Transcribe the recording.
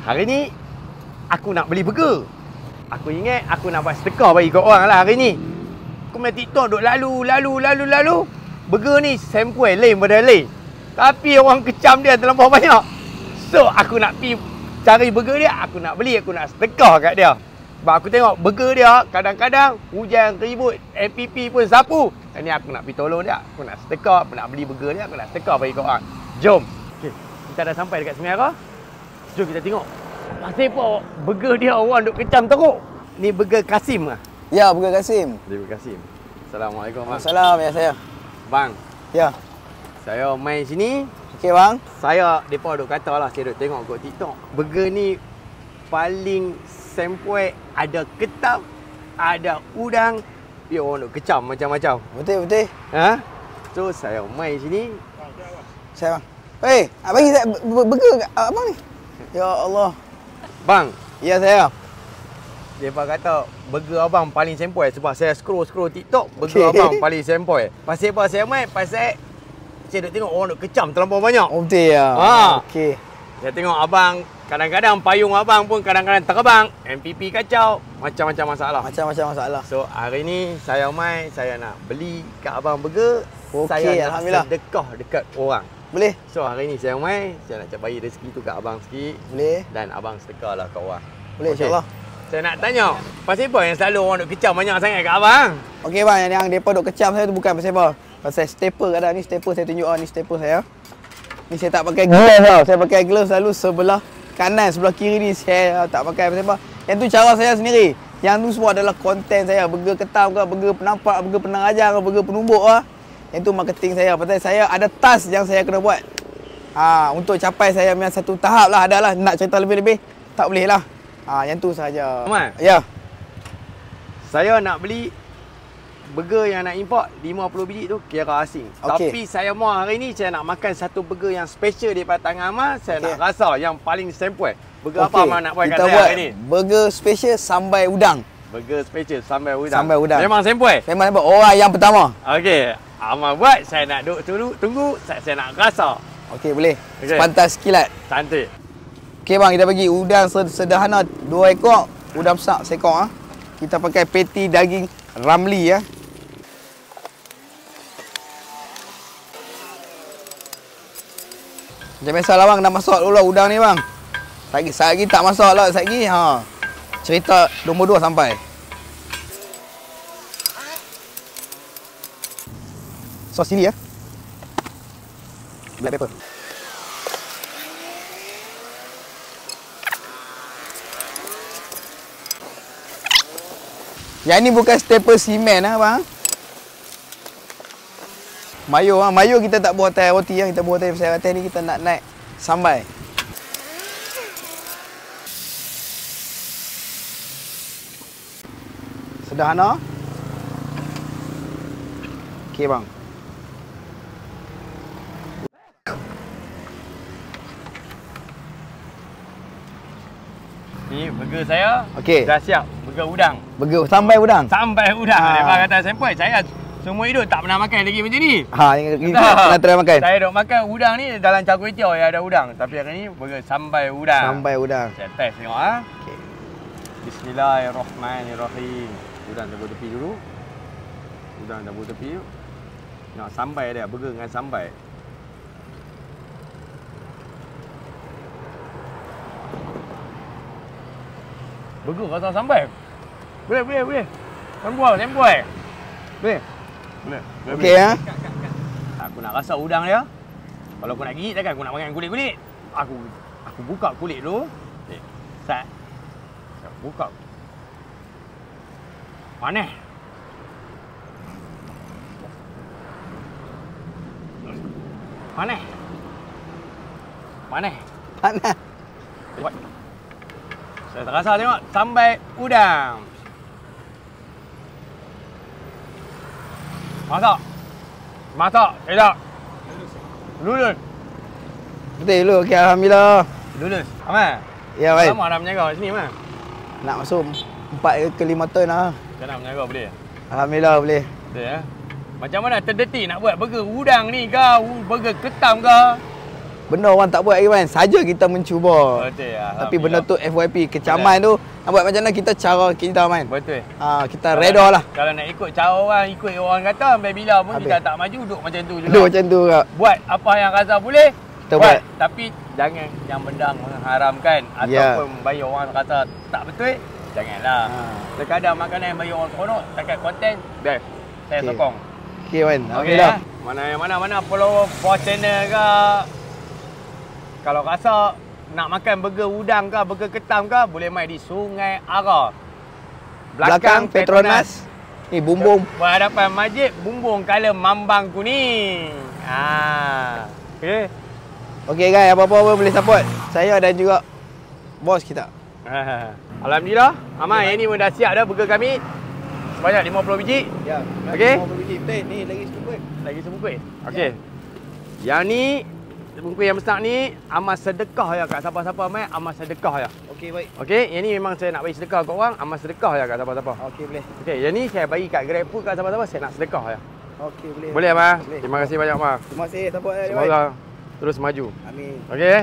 Hari ni aku nak beli burger. Aku ingat aku nak buat sedekah bagi kat orang lah hari ni. Aku main TikTok duk lalu. Burger ni sampel lain pada lain. Tapi orang kecam dia terlampau banyak. So aku nak pergi cari burger dia, aku nak beli, aku nak sedekah kat dia. Sebab aku tengok burger dia kadang-kadang hujan ribut, MPP pun sapu. Ini aku nak pergi tolong dia. Aku nak sedekah, aku nak beli burger dia, aku nak sedekah bagi kat orang. Jom. Okay, kita dah sampai dekat Semeara. Jom kita tengok. Pasal apa burger dia orang duk kecam teruk. Ni burger Kasim lah. Ya, burger Kasim. Burger Kasim. Assalamualaikum bang. Assalamualaikum ya saya. Bang. Ya. Saya main sini. Okey bang. Depa duk kata lah, saya duk tengok kat TikTok. Burger ni paling sempoi, ada ketam, ada udang. Dia orang duk kecam macam-macam. Betul. Ha? So saya main sini. Saya bang. Hei, bagi saya burger kat abang ni. Ya Allah. Bang. Ya saya. Depa kata burger abang paling sempoi sebab saya scroll TikTok, burger abang paling sempoi. Pasal apa saya main? Pasal saya duk tengok orang duk kecam terlampau banyak. Oh betul ya. Okey. Saya tengok abang, kadang-kadang payung abang pun kadang-kadang terbang, MPP kacau, macam-macam masalah. Macam-macam masalah. So hari ni saya main, saya nak beli kat abang burger. Okey, saya alhamdulillah. nak sedekah dekat orang. Boleh? So hari ni saya main, saya nak bagi rezeki tu kat abang sikit. Boleh. Dan abang sedekahlah kat orang. Boleh insya-Allah. Saya nak tanya, pasal apa yang selalu orang duk kecam banyak sangat kat abang? Okey bang, yang depa duk kecam saya tu bukan pasal apa. Pasal stapler kadang ni stapler saya tunjuk ni stapler saya. Ni saya tak pakai glove tau. Saya pakai glove selalu sebelah kanan, sebelah kiri ni saya tak pakai pasal apa. Yang tu cara saya sendiri. Yang tu semua adalah konten saya. Burger ketam ke, burger penampak, burger penang ajar ke, burger penumbuk ke. Yang tu marketing saya. Pasal saya ada task yang saya kena buat. Untuk capai saya punya satu tahap lah. Adalah nak cerita lebih-lebih, tak boleh lah. Yang tu sahaja. Amal? Ya. Saya nak beli burger yang nak import 50 biji tu kira asing. Okey. Tapi saya mau hari ni saya nak makan satu burger yang special daripada tangan Amal. Saya nak rasa yang paling sempoi. Burger apa Amal nak buat kat saya hari ni? Burger special sambal udang. Burger special sambal udang. Sambal udang. Memang sempoi? Memang sempoi. Orang yang pertama. Okey. Amal buat, saya nak duduk tunggu, saya nak rasa. Okey, boleh. Okay. Sepantas kilat. Cantik. Okey bang, kita bagi udang sederhana 2 ekor, udang besar seekor. Kita pakai patty daging ramli ya. Macam biasalah bang, dah masak dulu udang ni bang. Lagi tak masak lah, lagi. Cerita nombor 2 sampai. Sos sini ya. Black pepper. Yang ni bukan staple simen bang. Mayo mayo kita tak buat atas roti kita buat atas ni kita nak naik sambal. Sederhana. Okey bang. Ni burger saya. Okey. Dah siap. Burger udang. Burger sambal udang. Sambal udang. Dia kata sempoi. Saya semua hidup tak pernah makan lagi macam ni. Nak try makan. Saya duk makan udang ni dalam char kway teow yang ada udang. Tapi hari ni burger sambal udang. Sambal udang. Saya test tengok Okey. Bismillahirrahmanirrahim. Udang tabur tepi dulu. Udang tabur tepi. Nak sambal dia, burger dengan sambal. Burger rasa sambal. Boleh. Sempoi. Boleh. Okey ya. Aku nak rasa udang dia. Kalau aku nak gigit takkan aku nak makan kulit-kulit. Aku buka kulit dulu. Saya buka. Panas. Buat. Saya tak rasa tengok sambal udang. Masak. Tidak. Lulus. Betul dulu. Okey, alhamdulillah. Lulus. Amal. Ya, baik. Lama dah menjaga kat sini, Amal? Nak masuk 4 ke 5 tahun lah. Kau nak menjaga boleh? Alhamdulillah boleh. Boleh ya? Macam mana terdetik nak buat burger udang ni ke? Burger ketam ke? Benda orang tak buat lagi kan. Saja kita mencuba. Betul ya. Tapi benda tu FYP kecaman tu nak buat macam mana kita cara kita main. Betul. Kita reda lah. Kalau nak ikut cara orang, ikut orang kata sampai bila pun Habis. kita tak maju, duduk macam tu juga. Duduk macam tu kak. Buat apa yang rasa boleh, Kita buat. Tapi jangan yang benda mengharamkan ataupun bagi orang rasa tak betul, janganlah. Terkadang makanan yang bagi orang seronok, takat konten, dah saya sokong. Okey kan. Okey Alhamdulillah. Mana follow for channel ke. Kalau rasa nak makan burger udang ke, burger ketam ke, boleh main di Sungai Ara. Belakang Petronas. Ni bumbung. Berhadapan masjid bumbung kala mambang kuning. Okey. Okey guys, apa-apa pun boleh support saya dan juga bos kita. Alhamdulillah. Aman, yang ni pun dah siap dah burger kami. Sebanyak 50 biji. Ya. Okey. 50 biji. Betul, ni lagi sebungkus. Lagi sebungkus. Okey. Yang ni bungkus yang besar ni amal sedekah ya kat siapa-siapa mai, amal sedekah ya. Okey, baik. Okey, yang ni memang saya nak bagi sedekah kat orang, amal sedekah ya kat siapa-siapa. Okey, boleh. Okey, yang ni saya bagi kat GrabFood kat siapa-siapa, saya nak sedekah ya. Okey, boleh. Boleh, Abang? Boleh. Terima kasih banyak, Abang. Terima kasih support dia. Semoga terus maju. Amin. Okey.